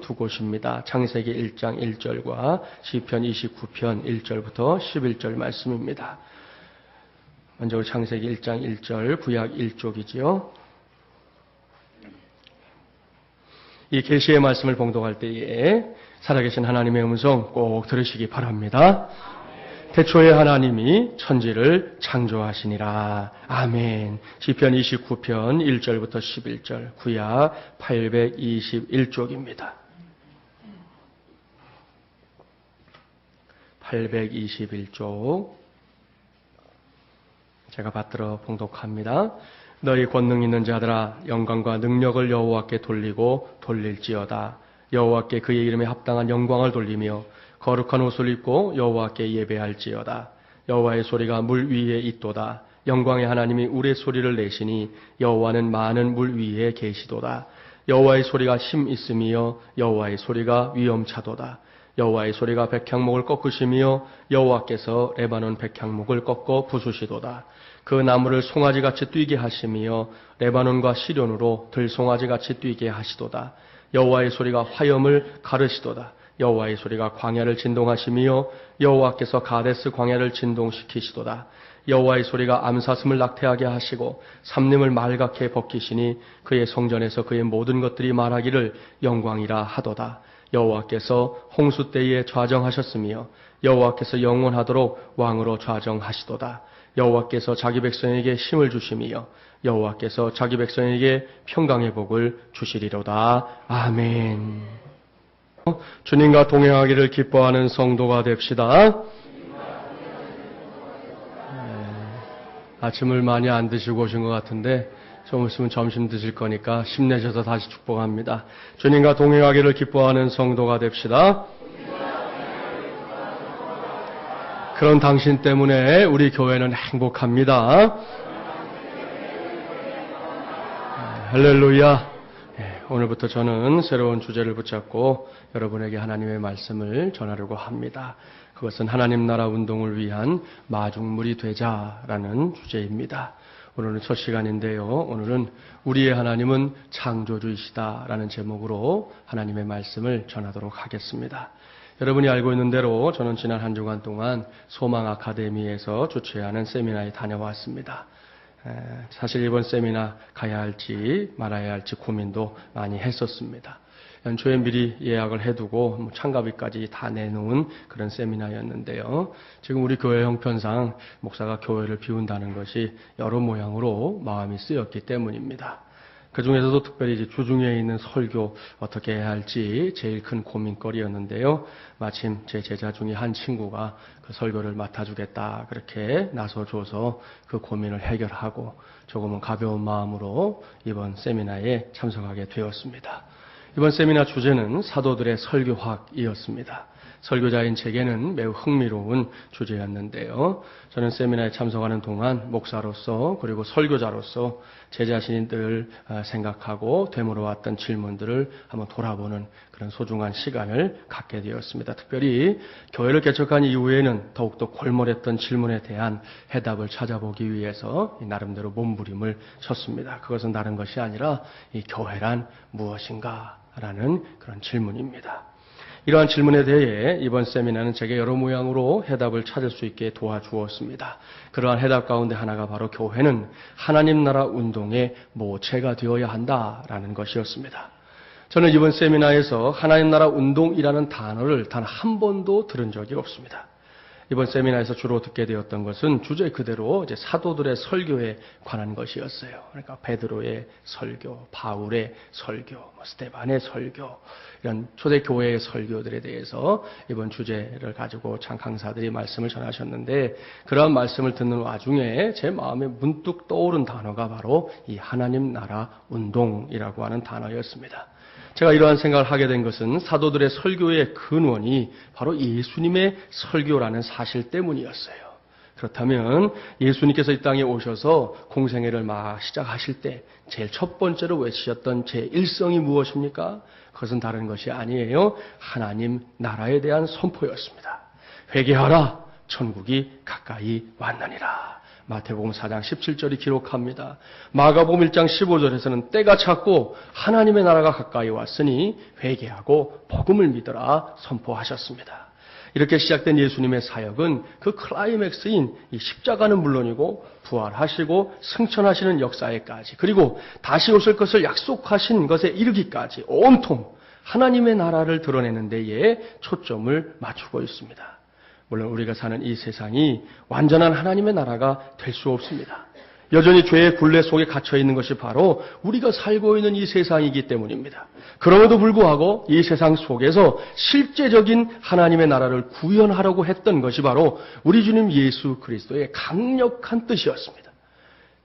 두 곳입니다. 창세기 1장 1절과 시편 29편 1절부터 11절 말씀입니다. 먼저 창세기 1장 1절 구약 1쪽이지요. 이 계시의 말씀을 봉독할 때에 살아계신 하나님의 음성 꼭 들으시기 바랍니다. 태초에 하나님이 천지를 창조하시니라. 아멘. 시편 29편 1절부터 11절 구약 821쪽입니다. 821쪽 제가 받들어 봉독합니다. 너희 권능 있는 자들아 영광과 능력을 여호와께 돌리고 돌릴지어다. 여호와께 그의 이름에 합당한 영광을 돌리며 거룩한 옷을 입고 여호와께 예배할지어다. 여호와의 소리가 물 위에 있도다. 영광의 하나님이 우레 소리를 내시니 여호와는 많은 물 위에 계시도다. 여호와의 소리가 힘 있으며 여호와의 소리가 위엄차도다. 여호와의 소리가 백향목을 꺾으시며 여호와께서 레바논 백향목을 꺾어 부수시도다. 그 나무를 송아지같이 뛰게 하시며 레바논과 시련으로 들송아지같이 뛰게 하시도다. 여호와의 소리가 화염을 가르시도다. 여호와의 소리가 광야를 진동하시며 여호와께서 가데스 광야를 진동시키시도다. 여호와의 소리가 암사슴을 낙태하게 하시고 삼림을 말갛게 벗기시니 그의 성전에서 그의 모든 것들이 말하기를 영광이라 하도다. 여호와께서 홍수 때에 좌정하셨으며 여호와께서 영원하도록 왕으로 좌정하시도다. 여호와께서 자기 백성에게 힘을 주시며 여호와께서 자기 백성에게 평강의 복을 주시리로다. 아멘. 주님과 동행하기를 기뻐하는 성도가 됩시다. 아침을 많이 안 드시고 오신 것 같은데 좀 있으면 점심 드실 거니까 힘내셔서 다시 축복합니다. 주님과 동행하기를 기뻐하는 성도가 됩시다. 그런 당신 때문에 우리 교회는 행복합니다. 할렐루야. 오늘부터 저는 새로운 주제를 붙잡고 여러분에게 하나님의 말씀을 전하려고 합니다. 그것은 하나님 나라 운동을 위한 마중물이 되자라는 주제입니다. 오늘은 첫 시간인데요. 오늘은 우리의 하나님은 창조주이시다라는 제목으로 하나님의 말씀을 전하도록 하겠습니다. 여러분이 알고 있는 대로 저는 지난 한 주간 동안 소망 아카데미에서 주최하는 세미나에 다녀왔습니다. 사실 이번 세미나 가야 할지 말아야 할지 고민도 많이 했었습니다. 연초에 미리 예약을 해두고 참가비까지 다 내놓은 그런 세미나였는데요. 지금 우리 교회 형편상 목사가 교회를 비운다는 것이 여러 모양으로 마음이 쓰였기 때문입니다. 그 중에서도 특별히 이제 주중에 있는 설교 어떻게 해야 할지 제일 큰 고민거리였는데요. 마침 제 제자 중에 한 친구가 그 설교를 맡아주겠다 그렇게 나서줘서 그 고민을 해결하고 조금은 가벼운 마음으로 이번 세미나에 참석하게 되었습니다. 이번 세미나 주제는 사도들의 설교학이었습니다. 설교자인 제게는 매우 흥미로운 주제였는데요. 저는 세미나에 참석하는 동안 목사로서 그리고 설교자로서 제 자신이 늘 생각하고 되물어왔던 질문들을 한번 돌아보는 그런 소중한 시간을 갖게 되었습니다. 특별히 교회를 개척한 이후에는 더욱더 골몰했던 질문에 대한 해답을 찾아보기 위해서 나름대로 몸부림을 쳤습니다. 그것은 다른 것이 아니라 이 교회란 무엇인가? 라는 그런 질문입니다. 이러한 질문에 대해 이번 세미나는 제게 여러 모양으로 해답을 찾을 수 있게 도와주었습니다. 그러한 해답 가운데 하나가 바로 교회는 하나님 나라 운동의 모체가 되어야 한다라는 것이었습니다. 저는 이번 세미나에서 하나님 나라 운동이라는 단어를 단 한 번도 들은 적이 없습니다. 이번 세미나에서 주로 듣게 되었던 것은 주제 그대로 이제 사도들의 설교에 관한 것이었어요. 그러니까 베드로의 설교, 바울의 설교, 스데반의 설교, 이런 초대교회의 설교들에 대해서 이번 주제를 가지고 참 강사들이 말씀을 전하셨는데 그러한 말씀을 듣는 와중에 제 마음에 문득 떠오른 단어가 바로 이 하나님 나라 운동이라고 하는 단어였습니다. 제가 이러한 생각을 하게 된 것은 사도들의 설교의 근원이 바로 예수님의 설교라는 사실 때문이었어요. 그렇다면 예수님께서 이 땅에 오셔서 공생애를 막 시작하실 때 제일 첫 번째로 외치셨던 제 일성이 무엇입니까? 그것은 다른 것이 아니에요. 하나님 나라에 대한 선포였습니다. 회개하라, 천국이 가까이 왔느니라. 마태복음 4장 17절이 기록합니다. 마가복음 1장 15절에서는 때가 찼고 하나님의 나라가 가까이 왔으니 회개하고 복음을 믿으라 선포하셨습니다. 이렇게 시작된 예수님의 사역은 그 클라이맥스인 이 십자가는 물론이고 부활하시고 승천하시는 역사에까지 그리고 다시 오실 것을 약속하신 것에 이르기까지 온통 하나님의 나라를 드러내는 데에 초점을 맞추고 있습니다. 물론 우리가 사는 이 세상이 완전한 하나님의 나라가 될 수 없습니다. 여전히 죄의 굴레 속에 갇혀 있는 것이 바로 우리가 살고 있는 이 세상이기 때문입니다. 그럼에도 불구하고 이 세상 속에서 실제적인 하나님의 나라를 구현하려고 했던 것이 바로 우리 주님 예수 그리스도의 강력한 뜻이었습니다.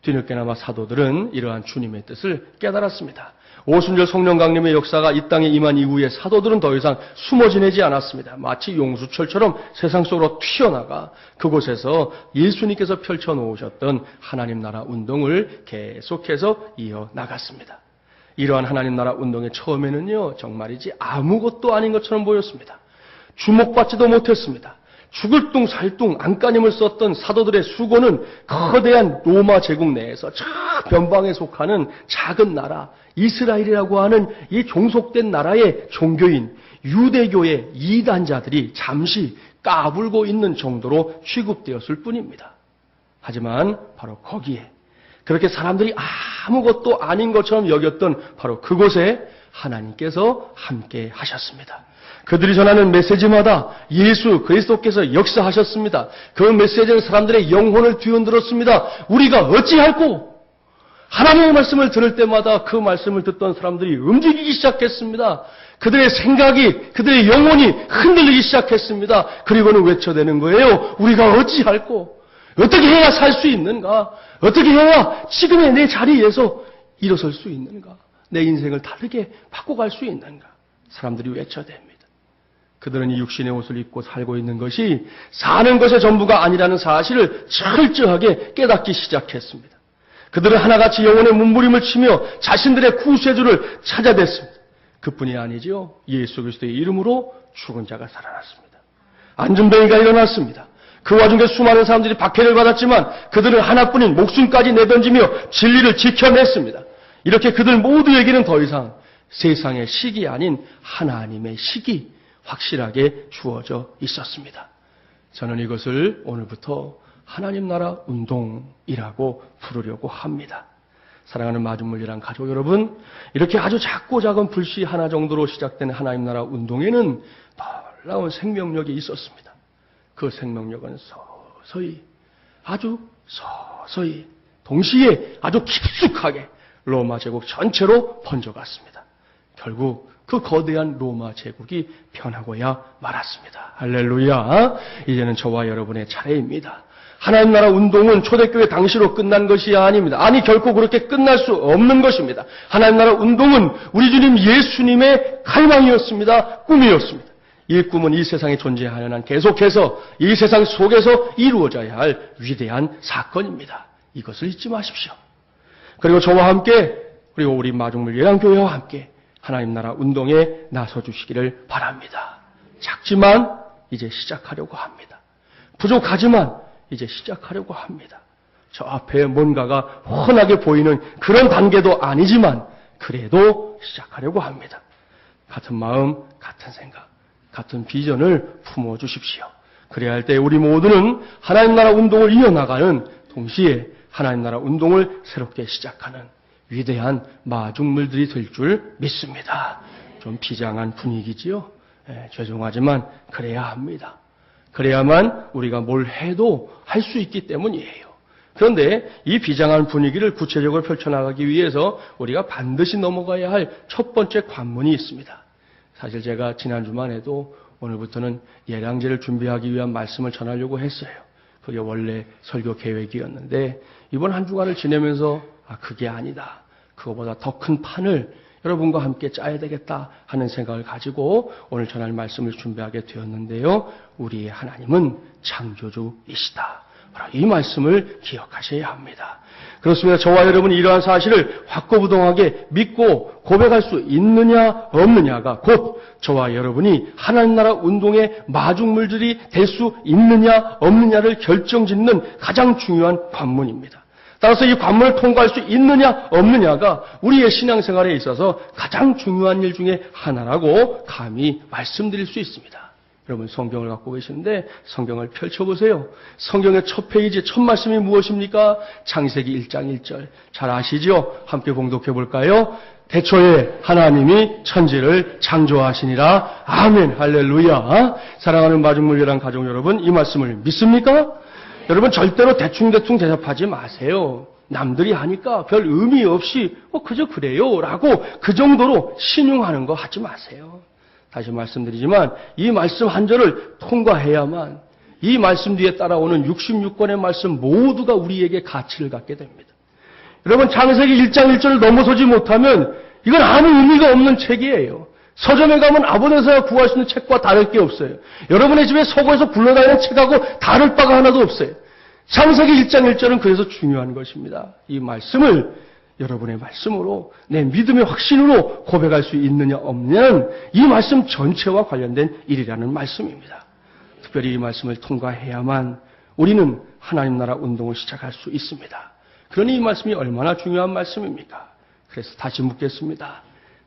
뒤늦게나마 사도들은 이러한 주님의 뜻을 깨달았습니다. 오순절 성령 강림의 역사가 이 땅에 임한 이후에 사도들은 더 이상 숨어 지내지 않았습니다. 마치 용수철처럼 세상 속으로 튀어나가 그곳에서 예수님께서 펼쳐놓으셨던 하나님 나라 운동을 계속해서 이어나갔습니다. 이러한 하나님 나라 운동의 처음에는요, 정말이지 아무것도 아닌 것처럼 보였습니다. 주목받지도 못했습니다. 죽을 둥 살 둥 안간힘을 썼던 사도들의 수고는 거대한 로마 제국 내에서 저 변방에 속하는 작은 나라 이스라엘이라고 하는 이 종속된 나라의 종교인 유대교의 이단자들이 잠시 까불고 있는 정도로 취급되었을 뿐입니다. 하지만 바로 거기에 그렇게 사람들이 아무것도 아닌 것처럼 여겼던 바로 그곳에 하나님께서 함께 하셨습니다. 그들이 전하는 메시지마다 예수 그리스도께서 역사하셨습니다. 그 메시지는 사람들의 영혼을 뒤흔들었습니다. 우리가 어찌할꼬? 하나님의 말씀을 들을 때마다 그 말씀을 듣던 사람들이 움직이기 시작했습니다. 그들의 생각이, 그들의 영혼이 흔들리기 시작했습니다. 그리고는 외쳐대는 거예요. 우리가 어찌할꼬? 어떻게 해야 살 수 있는가? 어떻게 해야 지금의 내 자리에서 일어설 수 있는가? 내 인생을 다르게 바꿔갈 수 있는가? 사람들이 외쳐댑니다. 그들은 이 육신의 옷을 입고 살고 있는 것이 사는 것의 전부가 아니라는 사실을 철저하게 깨닫기 시작했습니다. 그들은 하나같이 영혼의 몸부림을 치며 자신들의 구세주를 찾아댔습니다. 그뿐이 아니죠. 예수 그리스도의 이름으로 죽은 자가 살아났습니다. 안전뱅이가 일어났습니다. 그 와중에 수많은 사람들이 박해를 받았지만 그들은 하나뿐인 목숨까지 내던지며 진리를 지켜냈습니다. 이렇게 그들 모두에게는 더 이상 세상의 식이 아닌 하나님의 식이 확실하게 주어져 있었습니다. 저는 이것을 오늘부터 하나님 나라 운동이라고 부르려고 합니다. 사랑하는 마중물이란 가족 여러분, 이렇게 아주 작고 작은 불씨 하나 정도로 시작된 하나님 나라 운동에는 놀라운 생명력이 있었습니다. 그 생명력은 서서히, 아주 서서히, 동시에 아주 깊숙하게 로마 제국 전체로 번져갔습니다. 결국 그 거대한 로마 제국이 변하고야 말았습니다. 할렐루야. 이제는 저와 여러분의 차례입니다. 하나님 나라 운동은 초대교회 당시로 끝난 것이 아닙니다. 아니 결코 그렇게 끝날 수 없는 것입니다. 하나님 나라 운동은 우리 주님 예수님의 갈망이었습니다. 꿈이었습니다. 이 꿈은 이 세상에 존재하는 한 계속해서 이 세상 속에서 이루어져야 할 위대한 사건입니다. 이것을 잊지 마십시오. 그리고 저와 함께 그리고 우리 마중물 예랑교회와 함께 하나님 나라 운동에 나서주시기를 바랍니다. 작지만 이제 시작하려고 합니다. 부족하지만 이제 시작하려고 합니다. 저 앞에 뭔가가 훤하게 보이는 그런 단계도 아니지만 그래도 시작하려고 합니다. 같은 마음, 같은 생각, 같은 비전을 품어주십시오. 그래야 할 때 우리 모두는 하나님 나라 운동을 이어나가는 동시에 하나님 나라 운동을 새롭게 시작하는 위대한 마중물들이 될 줄 믿습니다. 좀 비장한 분위기지요. 죄송하지만 그래야 합니다. 그래야만 우리가 뭘 해도 할 수 있기 때문이에요. 그런데 이 비장한 분위기를 구체적으로 펼쳐나가기 위해서 우리가 반드시 넘어가야 할 첫 번째 관문이 있습니다. 사실 제가 지난주만 해도 오늘부터는 예량제를 준비하기 위한 말씀을 전하려고 했어요. 그게 원래 설교 계획이었는데 이번 한 주간을 지내면서 그게 아니다. 그거보다 더 큰 판을 여러분과 함께 짜야 되겠다 하는 생각을 가지고 오늘 전할 말씀을 준비하게 되었는데요. 우리의 하나님은 창조주이시다. 바로 이 말씀을 기억하셔야 합니다. 그렇습니다. 저와 여러분이 이러한 사실을 확고부동하게 믿고 고백할 수 있느냐 없느냐가 곧 저와 여러분이 하나님 나라 운동의 마중물들이 될 수 있느냐 없느냐를 결정짓는 가장 중요한 관문입니다. 따라서 이 관문을 통과할 수 있느냐 없느냐가 우리의 신앙생활에 있어서 가장 중요한 일 중에 하나라고 감히 말씀드릴 수 있습니다. 여러분 성경을 갖고 계시는데 성경을 펼쳐보세요. 성경의 첫 페이지 첫 말씀이 무엇입니까? 창세기 1장 1절. 잘 아시죠? 함께 봉독해 볼까요? 태초에 하나님이 천지를 창조하시니라. 아멘. 할렐루야. 사랑하는 마중물이란 가족 여러분, 이 말씀을 믿습니까? 여러분 절대로 대충대충 대답하지 마세요. 남들이 하니까 별 의미 없이 그저 그래요 라고 그 정도로 신용하는 거 하지 마세요. 다시 말씀드리지만 이 말씀 한 절을 통과해야만 이 말씀 뒤에 따라오는 66권의 말씀 모두가 우리에게 가치를 갖게 됩니다. 여러분 창세기 1장 1절을 넘어서지 못하면 이건 아무 의미가 없는 책이에요. 서점에 가면 아버지에서 구할 수 있는 책과 다를 게 없어요. 여러분의 집에 서고에서 굴러다니는 책하고 다를 바가 하나도 없어요. 창세기 1장 1절은 그래서 중요한 것입니다. 이 말씀을 여러분의 말씀으로 내 믿음의 확신으로 고백할 수 있느냐 없느냐는 이 말씀 전체와 관련된 일이라는 말씀입니다. 특별히 이 말씀을 통과해야만 우리는 하나님 나라 운동을 시작할 수 있습니다. 그러니 이 말씀이 얼마나 중요한 말씀입니까? 그래서 다시 묻겠습니다.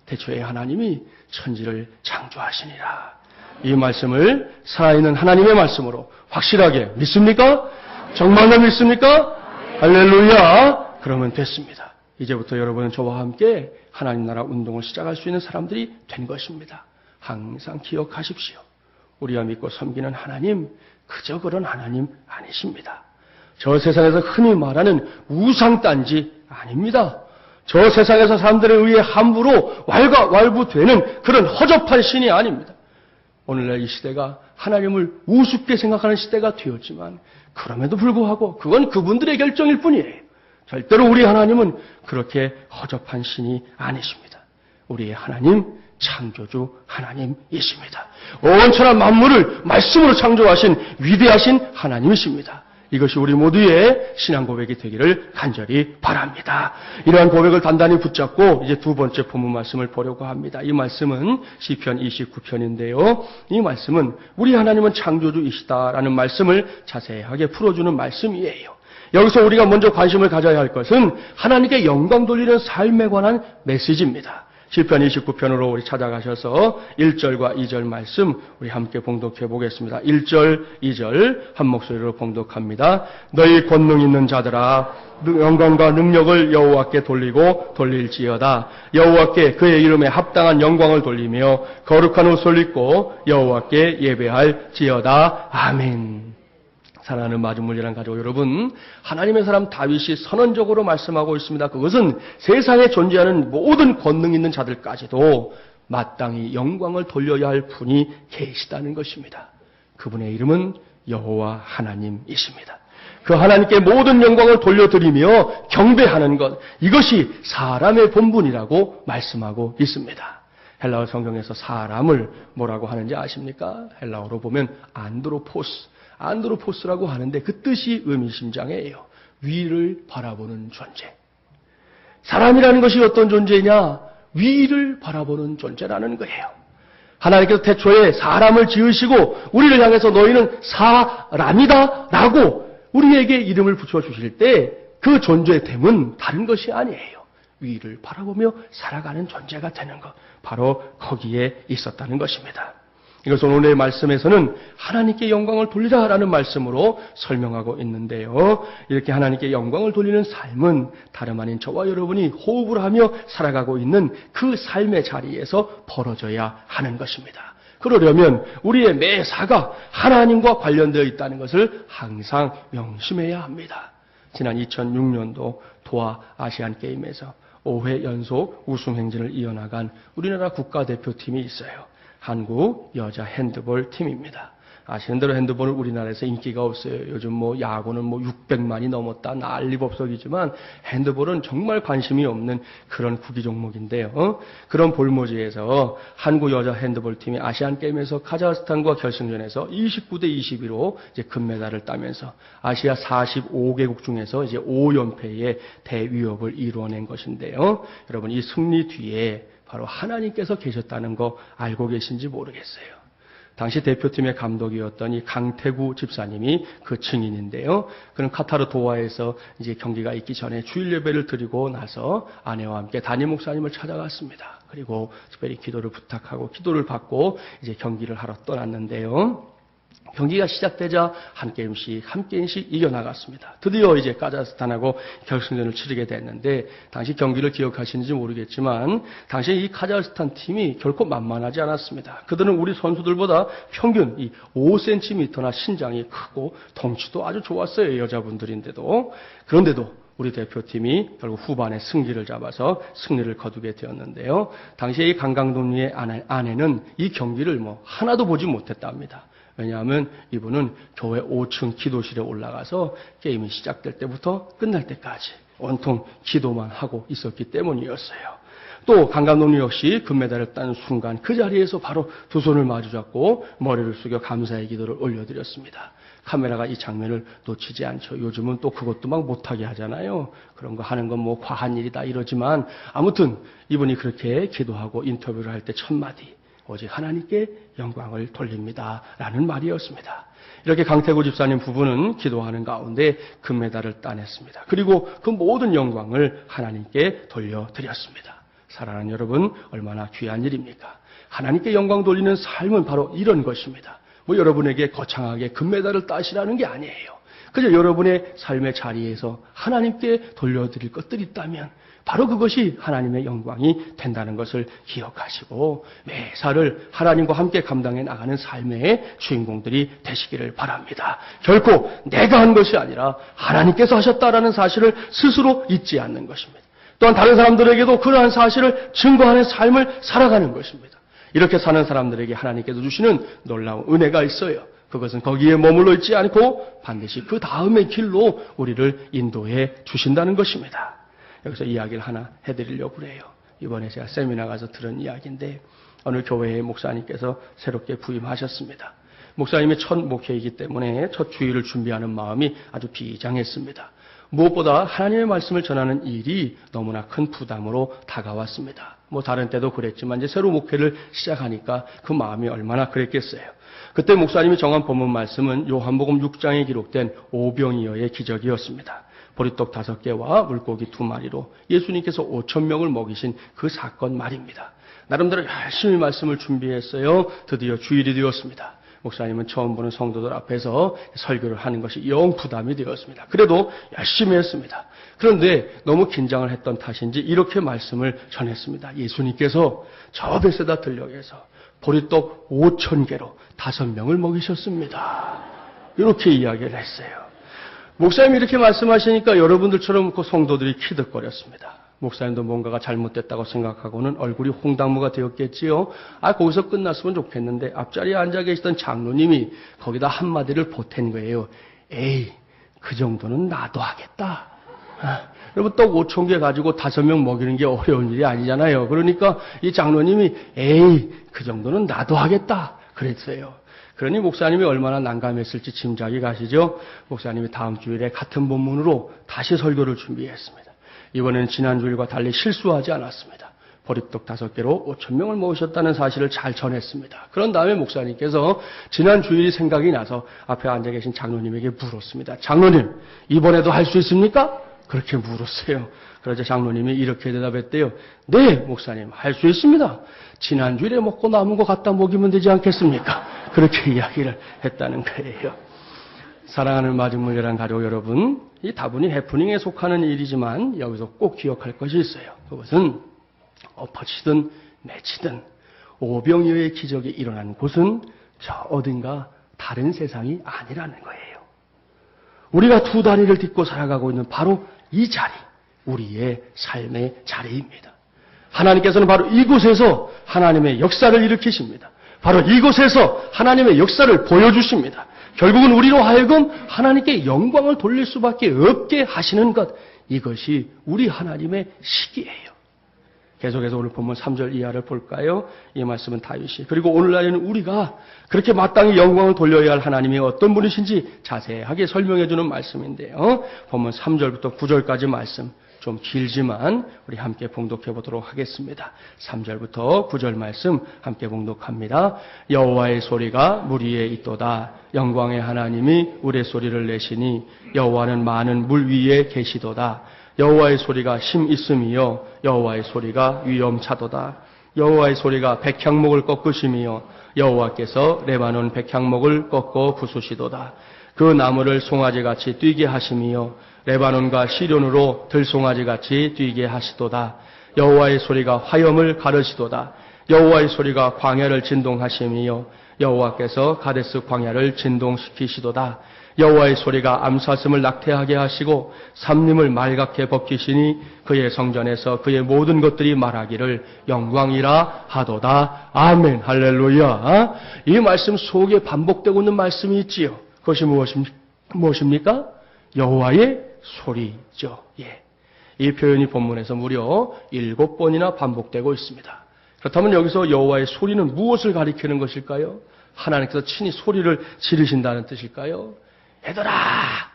태초에 하나님이 천지를 창조하시니라. 이 말씀을 살아있는 하나님의 말씀으로 확실하게 믿습니까? 정말로 믿습니까? 할렐루야. 그러면 됐습니다. 이제부터 여러분은 저와 함께 하나님 나라 운동을 시작할 수 있는 사람들이 된 것입니다. 항상 기억하십시오. 우리가 믿고 섬기는 하나님, 그저 그런 하나님 아니십니다. 저 세상에서 흔히 말하는 우상단지 아닙니다. 저 세상에서 사람들에 의해 함부로 왈가왈부되는 그런 허접한 신이 아닙니다. 오늘날 이 시대가 하나님을 우습게 생각하는 시대가 되었지만 그럼에도 불구하고 그건 그분들의 결정일 뿐이에요. 절대로 우리 하나님은 그렇게 허접한 신이 아니십니다. 우리의 하나님, 창조주 하나님이십니다. 온 천하 만물을 말씀으로 창조하신 위대하신 하나님이십니다. 이것이 우리 모두의 신앙 고백이 되기를 간절히 바랍니다. 이러한 고백을 단단히 붙잡고 이제 두 번째 본문 말씀을 보려고 합니다. 이 말씀은 시편 29편인데요. 이 말씀은 우리 하나님은 창조주이시다라는 말씀을 자세하게 풀어주는 말씀이에요. 여기서 우리가 먼저 관심을 가져야 할 것은 하나님께 영광 돌리는 삶에 관한 메시지입니다. 시편 29편으로 우리 찾아가셔서 1절과 2절 말씀 우리 함께 봉독해 보겠습니다. 1절, 2절 한 목소리로 봉독합니다. 너희 권능 있는 자들아 영광과 능력을 여호와께 돌리고 돌릴지어다. 여호와께 그의 이름에 합당한 영광을 돌리며 거룩한 옷을 입고 여호와께 예배할지어다. 아멘. 사랑하는 마중물이란 가족 여러분, 하나님의 사람 다윗이 선언적으로 말씀하고 있습니다. 그것은 세상에 존재하는 모든 권능 있는 자들까지도 마땅히 영광을 돌려야 할 분이 계시다는 것입니다. 그분의 이름은 여호와 하나님이십니다. 그 하나님께 모든 영광을 돌려드리며 경배하는 것, 이것이 사람의 본분이라고 말씀하고 있습니다. 헬라어 성경에서 사람을 뭐라고 하는지 아십니까? 헬라어로 보면 안드로포스라고 하는데 그 뜻이 의미심장해요. 위를 바라보는 존재. 사람이라는 것이 어떤 존재냐? 위를 바라보는 존재라는 거예요. 하나님께서 태초에 사람을 지으시고 우리를 향해서 너희는 사람이다 라고 우리에게 이름을 붙여주실 때 그 존재됨은 다른 것이 아니에요. 위를 바라보며 살아가는 존재가 되는 것. 바로 거기에 있었다는 것입니다. 이것은 오늘의 말씀에서는 하나님께 영광을 돌리라라는 말씀으로 설명하고 있는데요. 이렇게 하나님께 영광을 돌리는 삶은 다름 아닌 저와 여러분이 호흡을 하며 살아가고 있는 그 삶의 자리에서 벌어져야 하는 것입니다. 그러려면 우리의 매사가 하나님과 관련되어 있다는 것을 항상 명심해야 합니다. 지난 2006년도 도하 아시안게임에서 5회 연속 우승 행진을 이어나간 우리나라 국가대표팀이 있어요. 한국 여자 핸드볼 팀입니다. 아시는 대로 핸드볼은 우리나라에서 인기가 없어요. 요즘 뭐 야구는 뭐 600만이 넘었다 난리법석이지만 핸드볼은 정말 관심이 없는 그런 구기 종목인데요. 그런 볼모지에서 한국 여자 핸드볼 팀이 아시안 게임에서 카자흐스탄과 결승전에서 29대 22로 이제 금메달을 따면서 아시아 45개국 중에서 이제 5연패의 대위협을 이루어낸 것인데요. 여러분 이 승리 뒤에 바로 하나님께서 계셨다는 거 알고 계신지 모르겠어요. 당시 대표팀의 감독이었던 이 강태구 집사님이 그 증인인데요. 그는 카타르 도하에서 이제 경기가 있기 전에 주일 예배를 드리고 나서 아내와 함께 담임 목사님을 찾아갔습니다. 그리고 특별히 기도를 부탁하고 기도를 받고 이제 경기를 하러 떠났는데요. 경기가 시작되자 한 게임씩 이겨나갔습니다. 드디어 이제 카자흐스탄하고 결승전을 치르게 됐는데 당시 경기를 기억하시는지 모르겠지만 당시 이 카자흐스탄 팀이 결코 만만하지 않았습니다. 그들은 우리 선수들보다 평균 이 5cm나 신장이 크고 덩치도 아주 좋았어요. 여자분들인데도. 그런데도 우리 대표팀이 결국 후반에 승기를 잡아서 승리를 거두게 되었는데요. 당시에 이 강강동리의 아내는 이 경기를 뭐 하나도 보지 못했답니다. 왜냐하면 이분은 교회 5층 기도실에 올라가서 게임이 시작될 때부터 끝날 때까지 온통 기도만 하고 있었기 때문이었어요. 또 강감독님 역시 금메달을 딴 순간 그 자리에서 바로 두 손을 마주잡고 머리를 숙여 감사의 기도를 올려드렸습니다. 카메라가 이 장면을 놓치지 않죠. 요즘은 또 그것도 막 못하게 하잖아요. 그런 거 하는 건 뭐 과한 일이다 이러지만 아무튼 이분이 그렇게 기도하고 인터뷰를 할 때 첫마디 오직 하나님께 영광을 돌립니다. 라는 말이었습니다. 이렇게 강태구 집사님 부부는 기도하는 가운데 금메달을 따냈습니다. 그리고 그 모든 영광을 하나님께 돌려드렸습니다. 사랑하는 여러분, 얼마나 귀한 일입니까? 하나님께 영광 돌리는 삶은 바로 이런 것입니다. 뭐 여러분에게 거창하게 금메달을 따시라는 게 아니에요. 그저 여러분의 삶의 자리에서 하나님께 돌려드릴 것들이 있다면 바로 그것이 하나님의 영광이 된다는 것을 기억하시고 매사를 하나님과 함께 감당해 나가는 삶의 주인공들이 되시기를 바랍니다. 결코 내가 한 것이 아니라 하나님께서 하셨다라는 사실을 스스로 잊지 않는 것입니다. 또한 다른 사람들에게도 그러한 사실을 증거하는 삶을 살아가는 것입니다. 이렇게 사는 사람들에게 하나님께서 주시는 놀라운 은혜가 있어요. 그것은 거기에 머물러 있지 않고 반드시 그 다음의 길로 우리를 인도해 주신다는 것입니다. 여기서 이야기를 하나 해드리려고 그래요. 이번에 제가 세미나 가서 들은 이야기인데 어느 교회의 목사님께서 새롭게 부임하셨습니다. 목사님의 첫 목회이기 때문에 첫 주일을 준비하는 마음이 아주 비장했습니다. 무엇보다 하나님의 말씀을 전하는 일이 너무나 큰 부담으로 다가왔습니다. 뭐 다른 때도 그랬지만 이제 새로 목회를 시작하니까 그 마음이 얼마나 그랬겠어요. 그때 목사님이 정한 본문 말씀은 요한복음 6장에 기록된 오병이어의 기적이었습니다. 보리떡 5개와 물고기 2마리로 예수님께서 5,000명을 먹이신 그 사건 말입니다. 나름대로 열심히 말씀을 준비했어요. 드디어 주일이 되었습니다. 목사님은 처음 보는 성도들 앞에서 설교를 하는 것이 영 부담이 되었습니다. 그래도 열심히 했습니다. 그런데 너무 긴장을 했던 탓인지 이렇게 말씀을 전했습니다. 예수님께서 저 베세다 들녘에서 보리떡 5,000개로 5명을 먹이셨습니다. 이렇게 이야기를 했어요. 목사님이 이렇게 말씀하시니까 여러분들처럼 그 성도들이 키득거렸습니다. 목사님도 뭔가가 잘못됐다고 생각하고는 얼굴이 홍당무가 되었겠지요. 거기서 끝났으면 좋겠는데 앞자리에 앉아 계시던 장로님이 거기다 한마디를 보탠 거예요. 에이, 그 정도는 나도 하겠다. 여러분 떡 5,000개 가지고 5명 먹이는 게 어려운 일이 아니잖아요. 그러니까 이 장로님이 에이, 그 정도는 나도 하겠다. 그랬어요. 그러니 목사님이 얼마나 난감했을지 짐작이 가시죠? 목사님이 다음 주일에 같은 본문으로 다시 설교를 준비했습니다. 이번에는 지난 주일과 달리 실수하지 않았습니다. 보리떡 5개로 5,000명을 모으셨다는 사실을 잘 전했습니다. 그런 다음에 목사님께서 지난 주일이 생각이 나서 앞에 앉아 계신 장로님에게 물었습니다. 장로님, 이번에도 할 수 있습니까? 그렇게 물었어요. 그러자 장로님이 이렇게 대답했대요. 네, 목사님, 할 수 있습니다. 지난 주일에 먹고 남은 거 갖다 먹이면 되지 않겠습니까? 그렇게 이야기를 했다는 거예요. 사랑하는 마중물이란 가족 여러분, 이 다분히 해프닝에 속하는 일이지만 여기서 꼭 기억할 것이 있어요. 그것은 엎어치든 매치든 오병이어의 기적이 일어난 곳은 저 어딘가 다른 세상이 아니라는 거예요. 우리가 두 다리를 딛고 살아가고 있는 바로 이 자리, 우리의 삶의 자리입니다. 하나님께서는 바로 이곳에서 하나님의 역사를 일으키십니다. 바로 이곳에서 하나님의 역사를 보여주십니다. 결국은 우리로 하여금 하나님께 영광을 돌릴 수밖에 없게 하시는 것, 이것이 우리 하나님의 시기예요. 계속해서 오늘 본문 3절 이하를 볼까요? 이 말씀은 다윗이, 그리고 오늘날에는 우리가 그렇게 마땅히 영광을 돌려야 할 하나님이 어떤 분이신지 자세하게 설명해 주는 말씀인데요. 본문 3절부터 9절까지 말씀, 좀 길지만 우리 함께 봉독해 보도록 하겠습니다. 3절부터 9절 말씀 함께 봉독합니다. 여호와의 소리가 물 위에 있도다. 영광의 하나님이 우레소리를 내시니 여호와는 많은 물 위에 계시도다. 여호와의 소리가 힘 있음이요 여호와의 소리가 위엄차도다. 여호와의 소리가 백향목을 꺾으심이요 여호와께서 레바논 백향목을 꺾어 부수시도다. 그 나무를 송아지같이 뛰게 하심이요 레바논과 시련으로 들송아지같이 뛰게 하시도다. 여호와의 소리가 화염을 가르시도다. 여호와의 소리가 광야를 진동하심이요 여호와께서 가데스 광야를 진동시키시도다. 여호와의 소리가 암사슴을 낙태하게 하시고 삼림을 말갛게 벗기시니 그의 성전에서 그의 모든 것들이 말하기를 영광이라 하도다. 아멘. 할렐루야. 이 말씀 속에 반복되고 있는 말씀이 있지요. 그것이 무엇입니까? 여호와의 소리죠. 예. 이 표현이 본문에서 무려 7번이나 반복되고 있습니다. 그렇다면 여기서 여호와의 소리는 무엇을 가리키는 것일까요? 하나님께서 친히 소리를 지르신다는 뜻일까요? 얘들아!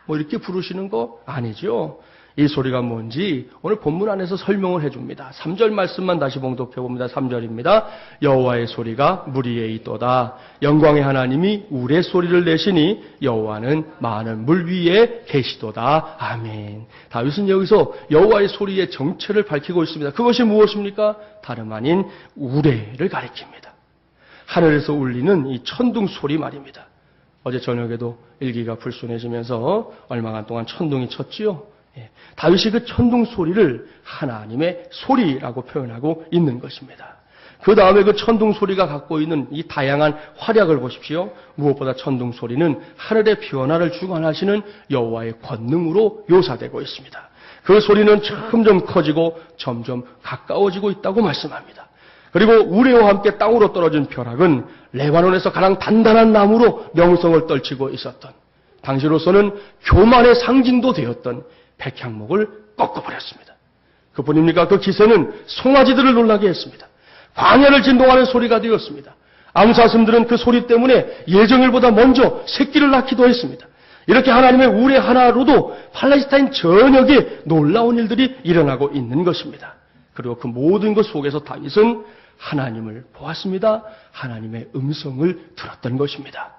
뭐 이렇게 부르시는 거 아니죠. 이 소리가 뭔지 오늘 본문 안에서 설명을 해줍니다. 3절 말씀만 다시 봉독해 봅니다. 3절입니다. 여호와의 소리가 물 위에 있도다. 영광의 하나님이 우레 소리를 내시니 여호와는 많은 물 위에 계시도다. 아멘. 다윗은 여기서 여호와의 소리의 정체를 밝히고 있습니다. 그것이 무엇입니까? 다름 아닌 우레를 가리킵니다. 하늘에서 울리는 이 천둥 소리 말입니다. 어제 저녁에도 일기가 불순해지면서 얼마간 동안 천둥이 쳤지요. 다윗이 그 천둥 소리를 하나님의 소리라고 표현하고 있는 것입니다. 그 다음에 그 천둥 소리가 갖고 있는 이 다양한 활약을 보십시오. 무엇보다 천둥 소리는 하늘의 변화를 주관하시는 여호와의 권능으로 묘사되고 있습니다. 그 소리는 점점 커지고 점점 가까워지고 있다고 말씀합니다. 그리고 우레와 함께 땅으로 떨어진 벼락은 레바논에서 가장 단단한 나무로 명성을 떨치고 있었던, 당시로서는 교만의 상징도 되었던 백향목을 꺾어버렸습니다. 그뿐입니까? 그 기세는 송아지들을 놀라게 했습니다. 광야를 진동하는 소리가 되었습니다. 암사슴들은 그 소리 때문에 예정일보다 먼저 새끼를 낳기도 했습니다. 이렇게 하나님의 우레 하나로도 팔레스타인 전역에 놀라운 일들이 일어나고 있는 것입니다. 그리고 그 모든 것 속에서 다윗은 하나님을 보았습니다. 하나님의 음성을 들었던 것입니다.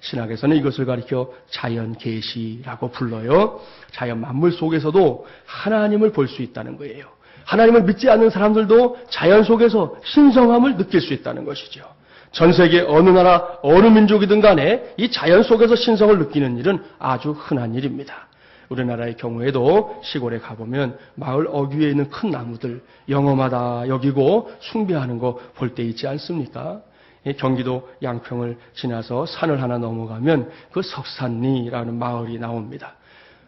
신학에서는 이것을 가리켜 자연 계시라고 불러요. 자연 만물 속에서도 하나님을 볼 수 있다는 거예요. 하나님을 믿지 않는 사람들도 자연 속에서 신성함을 느낄 수 있다는 것이죠. 전 세계 어느 나라, 어느 민족이든 간에 이 자연 속에서 신성을 느끼는 일은 아주 흔한 일입니다. 우리나라의 경우에도 시골에 가보면 마을 어귀에 있는 큰 나무들 영험하다 여기고 숭배하는 거 볼 때 있지 않습니까? 경기도 양평을 지나서 산을 하나 넘어가면 그 석산리라는 마을이 나옵니다.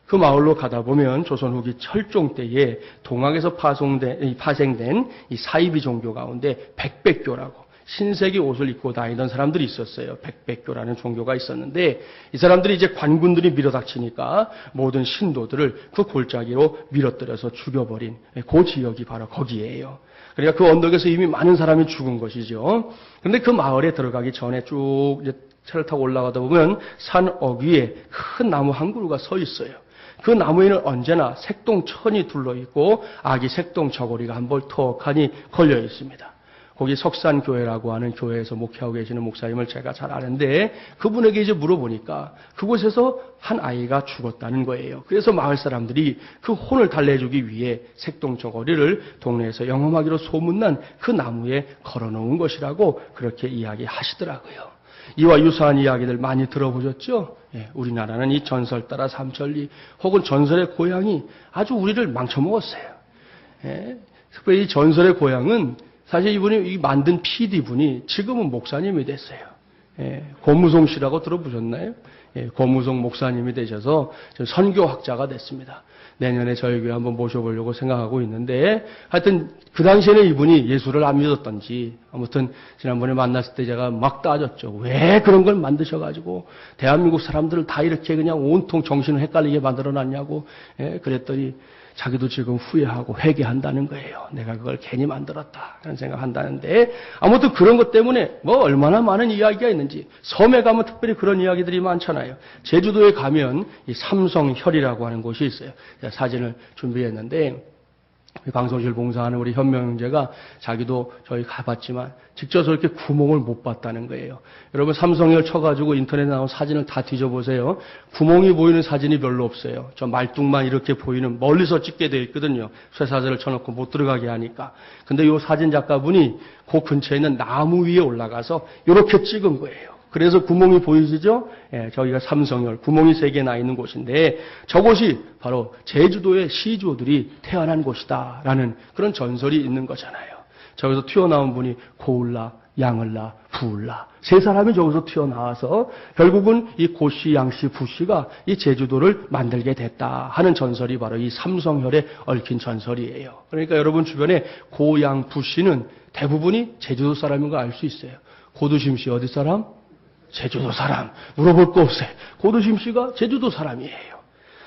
그 마을로 가다 보면 조선 후기 철종 때에 동학에서 파생된 이 사이비 종교 가운데 백백교라고 신세기 옷을 입고 다니던 사람들이 있었어요. 백백교라는 종교가 있었는데 이 사람들이 이제 관군들이 밀어닥치니까 모든 신도들을 그 골짜기로 밀어뜨려서 죽여버린 그 지역이 바로 거기예요. 그러니까 그 언덕에서 이미 많은 사람이 죽은 것이죠. 그런데 그 마을에 들어가기 전에 쭉 이제 차를 타고 올라가다 보면 산 어귀에 큰 나무 한 그루가 서 있어요. 그 나무에는 언제나 색동천이 둘러있고 아기 색동 저고리가 한 벌떡하니 걸려 있습니다. 거기 석산교회라고 하는 교회에서 목회하고 계시는 목사님을 제가 잘 아는데 그분에게 이제 물어보니까 그곳에서 한 아이가 죽었다는 거예요. 그래서 마을 사람들이 그 혼을 달래주기 위해 색동 저고리를 동네에서 영험하기로 소문난 그 나무에 걸어놓은 것이라고 그렇게 이야기하시더라고요. 이와 유사한 이야기들 많이 들어보셨죠? 예, 우리나라는 이 전설 따라 삼천리 혹은 전설의 고향이 아주 우리를 망쳐먹었어요. 예, 특별히 이 전설의 고향은 사실 이분이 만든 PD분이 지금은 목사님이 됐어요. 고무송 씨라고 들어보셨나요? 고무송 목사님이 되셔서 선교학자가 됐습니다. 내년에 저희 교회 한번 모셔보려고 생각하고 있는데, 하여튼 그 당시에는 이분이 예수를 안 믿었던지, 아무튼 지난번에 만났을 때 제가 막 따졌죠. 왜 그런 걸 만드셔가지고 대한민국 사람들을 다 이렇게 그냥 온통 정신을 헷갈리게 만들어놨냐고. 그랬더니 자기도 지금 후회하고 회개한다는 거예요. 내가 그걸 괜히 만들었다 그런 생각한다는데, 아무튼 그런 것 때문에 뭐 얼마나 많은 이야기가 있는지, 섬에 가면 특별히 그런 이야기들이 많잖아요. 제주도에 가면 이 삼성혈이라고 하는 곳이 있어요. 제가 사진을 준비했는데, 방송실 봉사하는 우리 현명 형제가 자기도 저희 가봤지만 직접 저렇게 구멍을 못 봤다는 거예요. 여러분 삼성열 쳐가지고 인터넷에 나온 사진을 다 뒤져보세요. 구멍이 보이는 사진이 별로 없어요. 저 말뚝만 이렇게 보이는, 멀리서 찍게 되어 있거든요. 쇠사슬을 쳐놓고 못 들어가게 하니까. 근데 이 사진 작가분이 그 근처에 있는 나무 위에 올라가서 이렇게 찍은 거예요. 그래서 구멍이 보이시죠? 저기가 삼성열, 구멍이 3개 나 있는 곳인데, 저곳이 바로 제주도의 시조들이 태어난 곳이다 라는 그런 전설이 있는 거잖아요. 저기서 튀어나온 분이 고을라, 양을라, 부을라, 3사람이 저기서 튀어나와서 결국은 이 고씨, 양씨, 부씨가 이 제주도를 만들게 됐다 하는 전설이 바로 이 삼성혈에 얽힌 전설이에요. 그러니까 여러분 주변에 고, 양, 부씨는 대부분이 제주도 사람인 거 알 수 있어요. 고두심 씨 어디 사람? 제주도 사람. 물어볼 거 없어요. 고두심 씨가 제주도 사람이에요.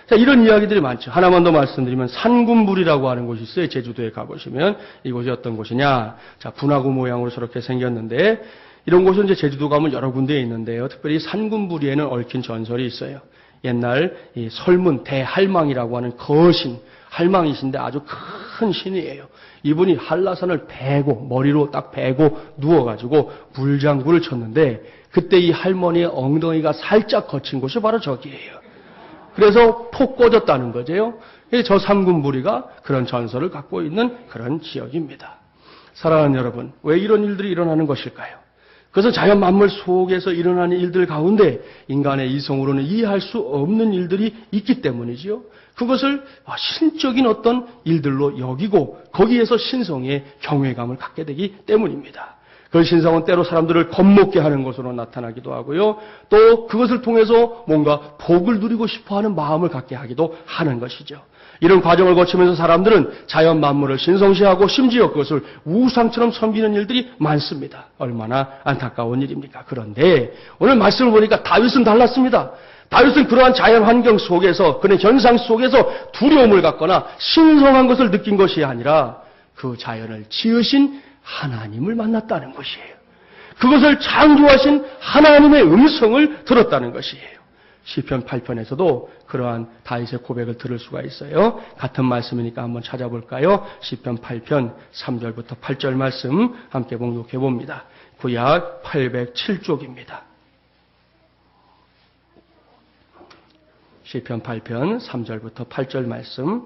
자, 이런 이야기들이 많죠. 하나만 더 말씀드리면 산군불이라고 하는 곳이 있어요. 제주도에 가보시면 이곳이 어떤 곳이냐. 자, 분화구 모양으로 저렇게 생겼는데, 이런 곳은 이제 제주도 가면 여러 군데에 있는데요. 특별히 산군불이에는 얽힌 전설이 있어요. 옛날 이 설문 대할망이라고 하는 거신, 할망이신데 아주 큰 신이에요. 이분이 한라산을 베고, 머리로 딱 베고 누워가지고 물장구를 쳤는데, 그때 이 할머니의 엉덩이가 살짝 거친 곳이 바로 저기예요. 그래서 폭 꺼졌다는 거죠. 저 삼군부리가 그런 전설을 갖고 있는 그런 지역입니다. 사랑하는 여러분, 왜 이런 일들이 일어나는 것일까요? 그것은 자연 만물 속에서 일어나는 일들 가운데 인간의 이성으로는 이해할 수 없는 일들이 있기 때문이지요. 그것을 신적인 어떤 일들로 여기고 거기에서 신성의 경외감을 갖게 되기 때문입니다. 그 신성은 때로 사람들을 겁먹게 하는 것으로 나타나기도 하고요. 또 그것을 통해서 뭔가 복을 누리고 싶어하는 마음을 갖게 하기도 하는 것이죠. 이런 과정을 거치면서 사람들은 자연 만물을 신성시하고 심지어 그것을 우상처럼 섬기는 일들이 많습니다. 얼마나 안타까운 일입니까? 그런데 오늘 말씀을 보니까 다윗은 달랐습니다. 다윗은 그러한 자연 환경 속에서, 그의 현상 속에서 두려움을 갖거나 신성한 것을 느낀 것이 아니라 그 자연을 지으신 하나님을 만났다는 것이에요. 그것을 창조하신 하나님의 음성을 들었다는 것이에요. 시편 8편에서도 그러한 다윗의 고백을 들을 수가 있어요. 같은 말씀이니까 한번 찾아볼까요? 시편 8편 3절부터 8절 말씀 함께 봉독해 봅니다. 구약 807쪽입니다. 시편 8편 3절부터 8절 말씀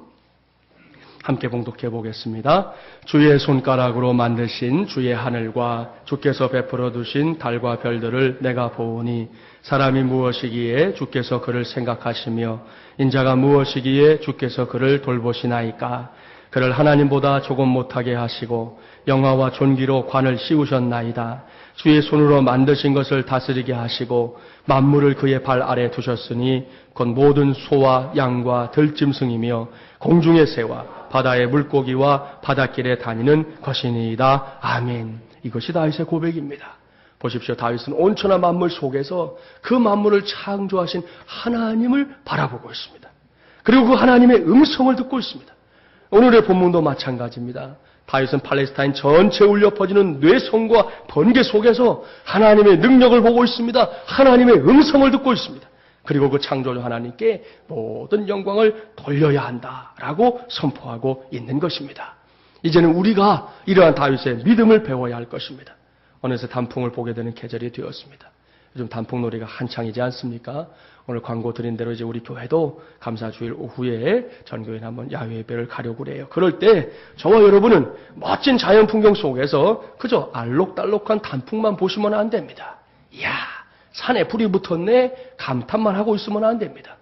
함께 봉독해 보겠습니다. 주의 손가락으로 만드신 주의 하늘과 주께서 베풀어 두신 달과 별들을 내가 보오니 사람이 무엇이기에 주께서 그를 생각하시며 인자가 무엇이기에 주께서 그를 돌보시나이까. 그를 하나님보다 조금 못하게 하시고 영화와 존귀로 관을 씌우셨나이다. 주의 손으로 만드신 것을 다스리게 하시고 만물을 그의 발 아래 두셨으니 곧 모든 소와 양과 들짐승이며 공중의 새와 바다의 물고기와 바닷길에 다니는 것이니이다. 아멘. 이것이 다윗의 고백입니다. 보십시오. 다윗은 온천한 만물 속에서 그 만물을 창조하신 하나님을 바라보고 있습니다. 그리고 그 하나님의 음성을 듣고 있습니다. 오늘의 본문도 마찬가지입니다. 다윗은 팔레스타인 전체에 울려 퍼지는 뇌성과 번개 속에서 하나님의 능력을 보고 있습니다. 하나님의 음성을 듣고 있습니다. 그리고 그 창조주 하나님께 모든 영광을 돌려야 한다라고 선포하고 있는 것입니다. 이제는 우리가 이러한 다윗의 믿음을 배워야 할 것입니다. 어느새 단풍을 보게 되는 계절이 되었습니다. 요즘 단풍놀이가 한창이지 않습니까? 오늘 광고 드린 대로 이제 우리 교회도 감사주일 오후에 전교인 한번 야외 예배를 가려고 그래요. 그럴 때 저와 여러분은 멋진 자연 풍경 속에서 그저 알록달록한 단풍만 보시면 안 됩니다. 이야, 산에 불이 붙었네 감탄만 하고 있으면 안 됩니다.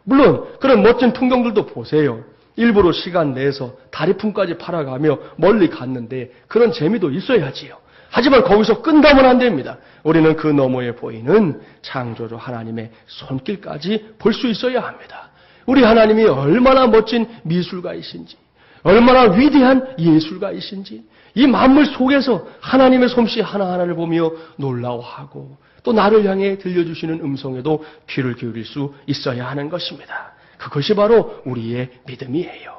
물론 그런 멋진 풍경들도 보세요. 일부러 시간 내서 다리품까지 팔아가며 멀리 갔는데 그런 재미도 있어야지요. 하지만 거기서 끝나면 안 됩니다. 우리는 그 너머에 보이는 창조주 하나님의 손길까지 볼 수 있어야 합니다. 우리 하나님이 얼마나 멋진 미술가이신지, 얼마나 위대한 예술가이신지, 이 만물 속에서 하나님의 솜씨 하나하나를 보며 놀라워하고 또 나를 향해 들려주시는 음성에도 귀를 기울일 수 있어야 하는 것입니다. 그것이 바로 우리의 믿음이에요.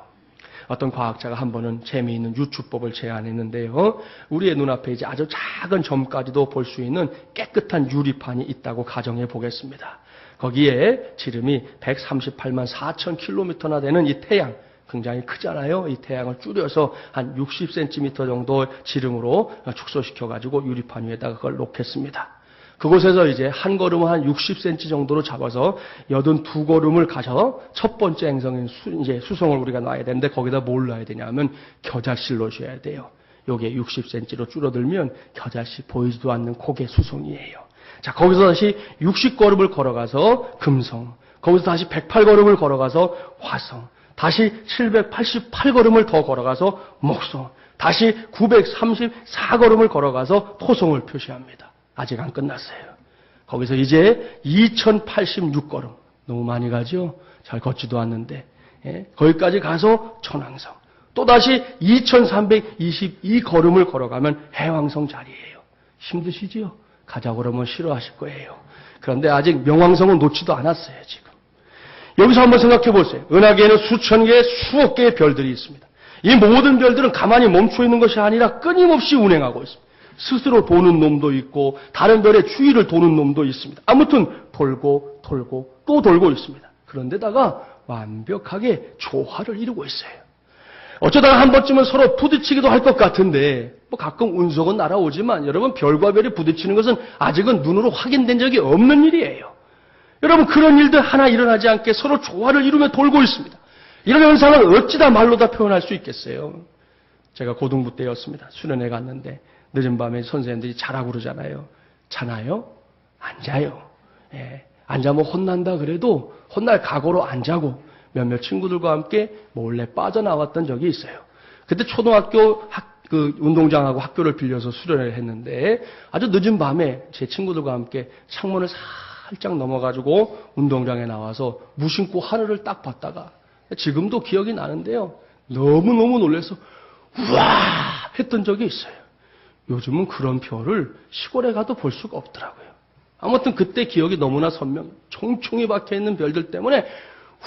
어떤 과학자가 한 번은 재미있는 유추법을 제안했는데요. 우리의 눈앞에 이제 아주 작은 점까지도 볼 수 있는 깨끗한 유리판이 있다고 가정해 보겠습니다. 거기에 지름이 138만 4천 킬로미터나 되는 이 태양, 굉장히 크잖아요. 이 태양을 줄여서 한 60cm 정도 지름으로 축소시켜가지고 유리판 위에다가 그걸 놓겠습니다. 그곳에서 이제 한 걸음을 한 60cm 정도로 잡아서 82걸음을 가서 첫 번째 행성인 이제 수성을 우리가 놔야 되는데 거기다 뭘 놔야 되냐면 겨자씨를 놓으셔야 돼요. 요게 60cm로 줄어들면 겨자씨 보이지도 않는 고개 수성이에요. 자, 거기서 다시 60걸음을 걸어가서 금성, 거기서 다시 108걸음을 걸어가서 화성, 다시 788걸음을 더 걸어가서 목성, 다시 934걸음을 걸어가서 토성을 표시합니다. 아직 안 끝났어요. 거기서 이제 2086걸음, 너무 많이 가죠? 잘 걷지도 않는데, 거기까지 가서 천왕성, 또다시 2322걸음을 걸어가면 해왕성 자리예요. 힘드시지요? 가자고 그러면 싫어하실 거예요. 그런데 아직 명왕성은 놓지도 않았어요, 지금. 여기서 한번 생각해 보세요. 은하계에는 수천 개의 수억 개의 별들이 있습니다. 이 모든 별들은 가만히 멈춰 있는 것이 아니라 끊임없이 운행하고 있습니다. 스스로 도는 놈도 있고 다른 별의 주위를 도는 놈도 있습니다. 아무튼 돌고 돌고 또 돌고 있습니다. 그런데다가 완벽하게 조화를 이루고 있어요. 어쩌다가 한 번쯤은 서로 부딪히기도 할 것 같은데 뭐 가끔 운석은 날아오지만 여러분 별과 별이 부딪히는 것은 아직은 눈으로 확인된 적이 없는 일이에요. 여러분 그런 일들 하나 일어나지 않게 서로 조화를 이루며 돌고 있습니다. 이런 현상을 어찌다 말로 다 표현할 수 있겠어요. 제가 고등부 때였습니다. 수련회 갔는데 늦은 밤에 선생님들이 자라고 그러잖아요. 자나요? 안 자요. 안 자면 혼난다 그래도 혼날 각오로 안 자고 몇몇 친구들과 함께 몰래 빠져나왔던 적이 있어요. 그때 초등학교 운동장하고 학교를 빌려서 수련회를 했는데 아주 늦은 밤에 제 친구들과 함께 창문을 살짝 넘어가지고 운동장에 나와서 무심코 하늘을 딱 봤다가 지금도 기억이 나는데요. 너무너무 놀라서 우와 했던 적이 있어요. 요즘은 그런 별을 시골에 가도 볼 수가 없더라고요. 아무튼 그때 기억이 너무나 선명, 총총히 박혀있는 별들 때문에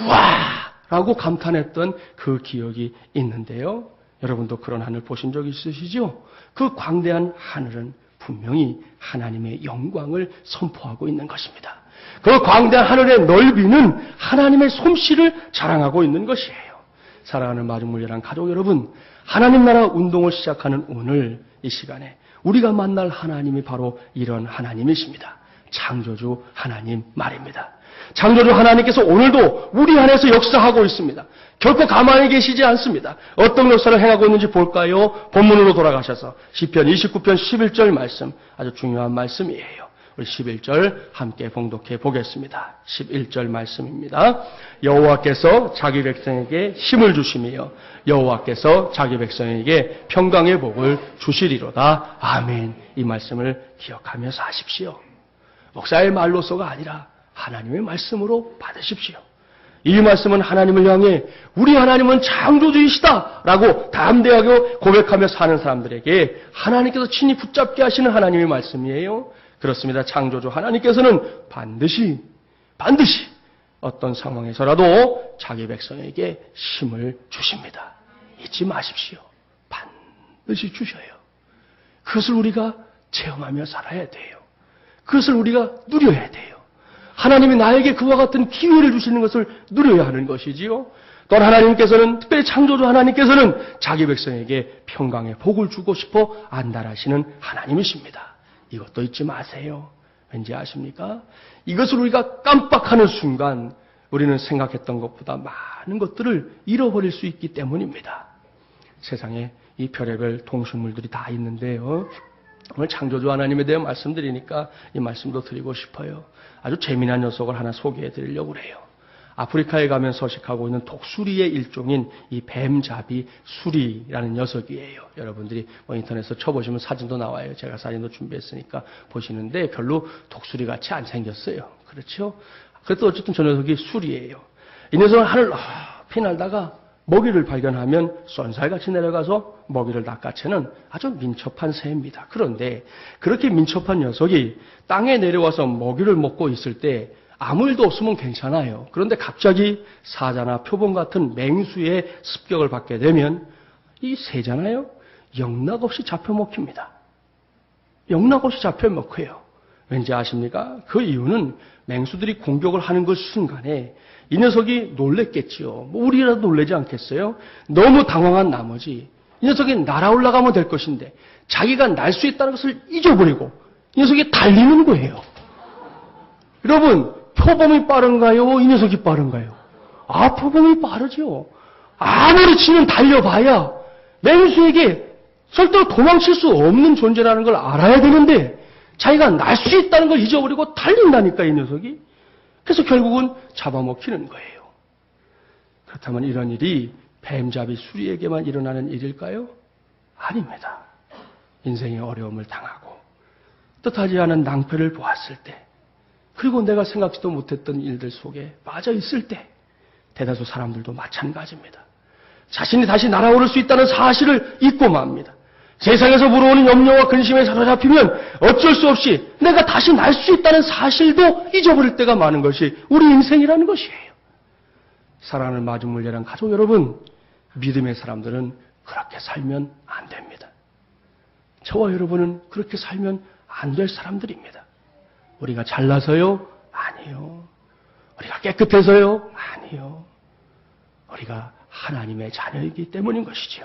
우와! 라고 감탄했던 그 기억이 있는데요. 여러분도 그런 하늘 보신 적 있으시죠? 그 광대한 하늘은 분명히 하나님의 영광을 선포하고 있는 것입니다. 그 광대한 하늘의 넓이는 하나님의 솜씨를 자랑하고 있는 것이에요. 사랑하는 마중물려란 가족 여러분, 하나님 나라 운동을 시작하는 오늘 이 시간에 우리가 만날 하나님이 바로 이런 하나님이십니다. 창조주 하나님 말입니다. 창조주 하나님께서 오늘도 우리 안에서 역사하고 있습니다. 결코 가만히 계시지 않습니다. 어떤 역사를 행하고 있는지 볼까요? 본문으로 돌아가셔서 시편 29편 11절 말씀, 아주 중요한 말씀이에요. 우리 11절 함께 봉독해 보겠습니다. 11절 말씀입니다. 여호와께서 자기 백성에게 힘을 주시며 여호와께서 자기 백성에게 평강의 복을 주시리로다. 아멘. 이 말씀을 기억하면서 하십시오. 목사의 말로서가 아니라 하나님의 말씀으로 받으십시오. 이 말씀은 하나님을 향해 우리 하나님은 창조주이시다라고 담대하게 고백하며 사는 사람들에게 하나님께서 친히 붙잡게 하시는 하나님의 말씀이에요. 그렇습니다. 창조주 하나님께서는 반드시 어떤 상황에서라도 자기 백성에게 힘을 주십니다. 잊지 마십시오. 반드시 주셔요. 그것을 우리가 체험하며 살아야 돼요. 그것을 우리가 누려야 돼요. 하나님이 나에게 그와 같은 기회를 주시는 것을 누려야 하는 것이지요. 또한 하나님께서는, 특별히 창조주 하나님께서는 자기 백성에게 평강의 복을 주고 싶어 안달하시는 하나님이십니다. 이것도 잊지 마세요. 왠지 아십니까? 이것을 우리가 깜빡하는 순간 우리는 생각했던 것보다 많은 것들을 잃어버릴 수 있기 때문입니다. 세상에 이 별의별 동식물들이 다 있는데요. 오늘 창조주 하나님에 대해 말씀드리니까 이 말씀도 드리고 싶어요. 아주 재미난 녀석을 하나 소개해 드리려고 그래요. 아프리카에 가면 서식하고 있는 독수리의 일종인 이 뱀잡이 수리라는 녀석이에요. 여러분들이 뭐 인터넷에서 쳐보시면 사진도 나와요. 제가 사진도 준비했으니까 보시는데 별로 독수리 같이 안 생겼어요. 그렇죠? 그래도 어쨌든 저 녀석이 수리예요. 이 녀석은 하늘 높이 날다가 먹이를 발견하면 쏜살같이 내려가서 먹이를 낚아채는 아주 민첩한 새입니다. 그런데 그렇게 민첩한 녀석이 땅에 내려와서 먹이를 먹고 있을 때 아무 일도 없으면 괜찮아요. 그런데 갑자기 사자나 표범 같은 맹수의 습격을 받게 되면 이 새잖아요. 영락없이 잡혀먹힙니다. 영락없이 잡혀먹혀요. 왠지 아십니까? 그 이유는 맹수들이 공격을 하는 그 순간에 이 녀석이 놀랬겠지요. 뭐 우리라도 놀라지 않겠어요? 너무 당황한 나머지 이 녀석이 날아올라가면 될 것인데 자기가 날 수 있다는 것을 잊어버리고 이 녀석이 달리는 거예요. 여러분, 표범이 빠른가요? 이 녀석이 빠른가요? 표범이 빠르죠. 아무리 치면 달려봐야 맹수에게 절대로 도망칠 수 없는 존재라는 걸 알아야 되는데 자기가 날 수 있다는 걸 잊어버리고 달린다니까, 이 녀석이. 그래서 결국은 잡아먹히는 거예요. 그렇다면 이런 일이 뱀잡이 수리에게만 일어나는 일일까요? 아닙니다. 인생의 어려움을 당하고 뜻하지 않은 낭패를 보았을 때, 그리고 내가 생각지도 못했던 일들 속에 빠져 있을 때 대다수 사람들도 마찬가지입니다. 자신이 다시 날아오를 수 있다는 사실을 잊고 맙니다. 세상에서 불어오는 염려와 근심에 사로잡히면 어쩔 수 없이 내가 다시 날 수 있다는 사실도 잊어버릴 때가 많은 것이 우리 인생이라는 것이에요. 사랑하는 마중물예랑 가족 여러분, 믿음의 사람들은 그렇게 살면 안 됩니다. 저와 여러분은 그렇게 살면 안 될 사람들입니다. 우리가 잘나서요? 아니요. 우리가 깨끗해서요? 아니요. 우리가 하나님의 자녀이기 때문인 것이죠.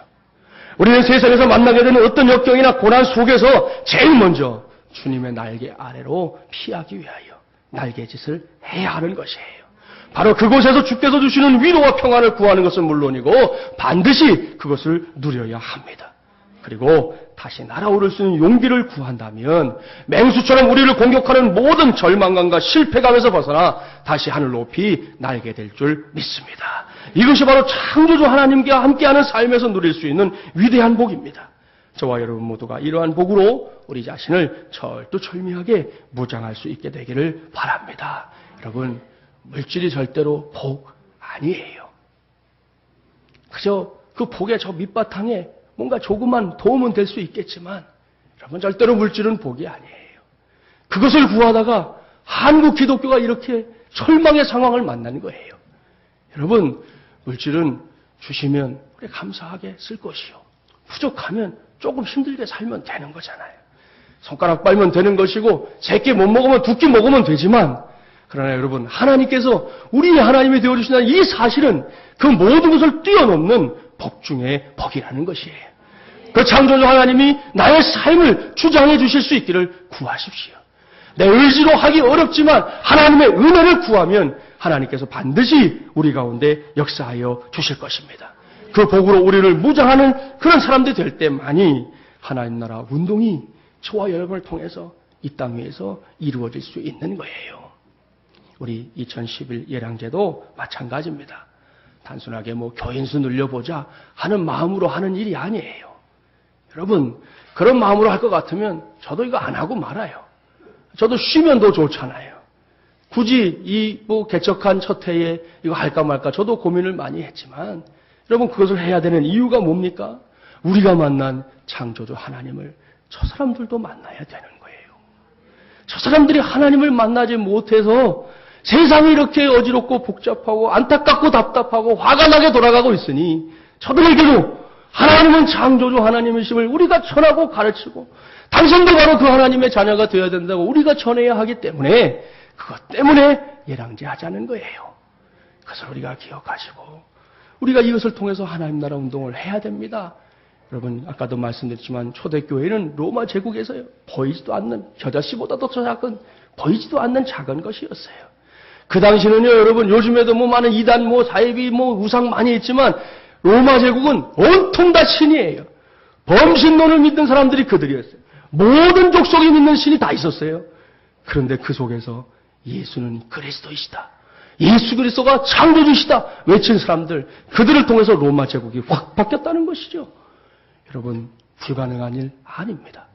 우리는 세상에서 만나게 되는 어떤 역경이나 고난 속에서 제일 먼저 주님의 날개 아래로 피하기 위하여 날개짓을 해야 하는 것이에요. 바로 그곳에서 주께서 주시는 위로와 평안을 구하는 것은 물론이고 반드시 그것을 누려야 합니다. 그리고 다시 날아오를 수 있는 용기를 구한다면 맹수처럼 우리를 공격하는 모든 절망감과 실패감에서 벗어나 다시 하늘 높이 날게 될 줄 믿습니다. 이것이 바로 창조주 하나님과 함께하는 삶에서 누릴 수 있는 위대한 복입니다. 저와 여러분 모두가 이러한 복으로 우리 자신을 철두철미하게 무장할 수 있게 되기를 바랍니다. 여러분, 물질이 절대로 복 아니에요. 그저 그 복의 저 밑바탕에 뭔가 조그만 도움은 될 수 있겠지만 여러분, 절대로 물질은 복이 아니에요. 그것을 구하다가 한국 기독교가 이렇게 절망의 상황을 만나는 거예요. 여러분, 물질은 주시면 우리 감사하게 쓸 것이요. 부족하면 조금 힘들게 살면 되는 거잖아요. 손가락 빨면 되는 것이고 3끼 못 먹으면 2끼 먹으면 되지만, 그러나 여러분, 하나님께서 우리 하나님이 되어주신다는 이 사실은 그 모든 것을 뛰어넘는 복 중에 복이라는 것이에요. 그 창조주 하나님이 나의 삶을 주장해 주실 수 있기를 구하십시오. 내 의지로 하기 어렵지만 하나님의 은혜를 구하면 하나님께서 반드시 우리 가운데 역사하여 주실 것입니다. 그 복으로 우리를 무장하는 그런 사람들이 될 때만이 하나님 나라 운동이 저와 여러분을 통해서 이 땅 위에서 이루어질 수 있는 거예요. 우리 2011 예량제도 마찬가지입니다. 단순하게 교인수 늘려보자 하는 마음으로 하는 일이 아니에요. 여러분, 그런 마음으로 할 것 같으면 저도 이거 안 하고 말아요. 저도 쉬면 더 좋잖아요. 굳이 이 개척한 첫 해에 이거 할까 말까 저도 고민을 많이 했지만, 여러분, 그것을 해야 되는 이유가 뭡니까? 우리가 만난 창조주 하나님을 저 사람들도 만나야 되는 거예요. 저 사람들이 하나님을 만나지 못해서 세상이 이렇게 어지럽고 복잡하고 안타깝고 답답하고 화가 나게 돌아가고 있으니 저들에게도 하나님은 창조주 하나님이심을 우리가 전하고 가르치고 당신도 바로 그 하나님의 자녀가 되어야 된다고 우리가 전해야 하기 때문에 그것 때문에 예랑제 하자는 거예요. 그것을 우리가 기억하시고 우리가 이것을 통해서 하나님 나라 운동을 해야 됩니다. 여러분, 아까도 말씀드렸지만 초대교회는 로마 제국에서요, 보이지도 않는, 겨자씨보다도 더 작은, 보이지도 않는 작은 것이었어요. 그 당시는요, 여러분, 요즘에도 많은 이단, 사이비, 우상 많이 있지만 로마 제국은 온통 다 신이에요. 범신론을 믿는 사람들이 그들이었어요. 모든 족속이 믿는 신이 다 있었어요. 그런데 그 속에서 예수는 그리스도이시다, 예수 그리스도가 창조주시다 외친 사람들, 그들을 통해서 로마 제국이 확 바뀌었다는 것이죠. 여러분, 불가능한 일 아닙니다.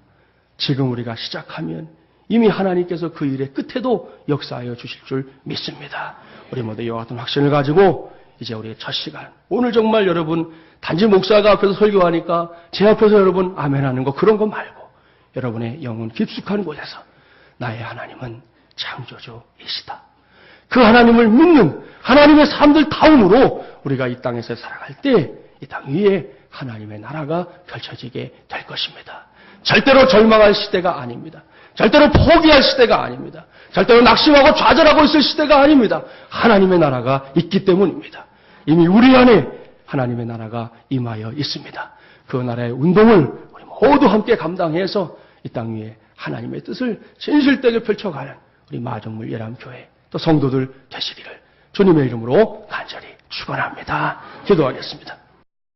지금 우리가 시작하면 이미 하나님께서 그 일의 끝에도 역사하여 주실 줄 믿습니다. 우리 모두 이와 같은 확신을 가지고 이제 우리의 첫 시간, 오늘 정말 여러분 단지 목사가 앞에서 설교하니까 제 앞에서 여러분 아멘하는 거 그런 거 말고 여러분의 영혼 깊숙한 곳에서 나의 하나님은 창조주이시다. 그 하나님을 믿는 하나님의 사람들 다음으로 우리가 이 땅에서 살아갈 때 이 땅 위에 하나님의 나라가 펼쳐지게 될 것입니다. 절대로 절망할 시대가 아닙니다. 절대로 포기할 시대가 아닙니다. 절대로 낙심하고 좌절하고 있을 시대가 아닙니다. 하나님의 나라가 있기 때문입니다. 이미 우리 안에 하나님의 나라가 임하여 있습니다. 그 나라의 운동을 우리 모두 함께 감당해서 이 땅 위에 하나님의 뜻을 진실되게 펼쳐가는 우리 마중물 예람교회 또 성도들 되시기를 주님의 이름으로 간절히 축원합니다. 기도하겠습니다.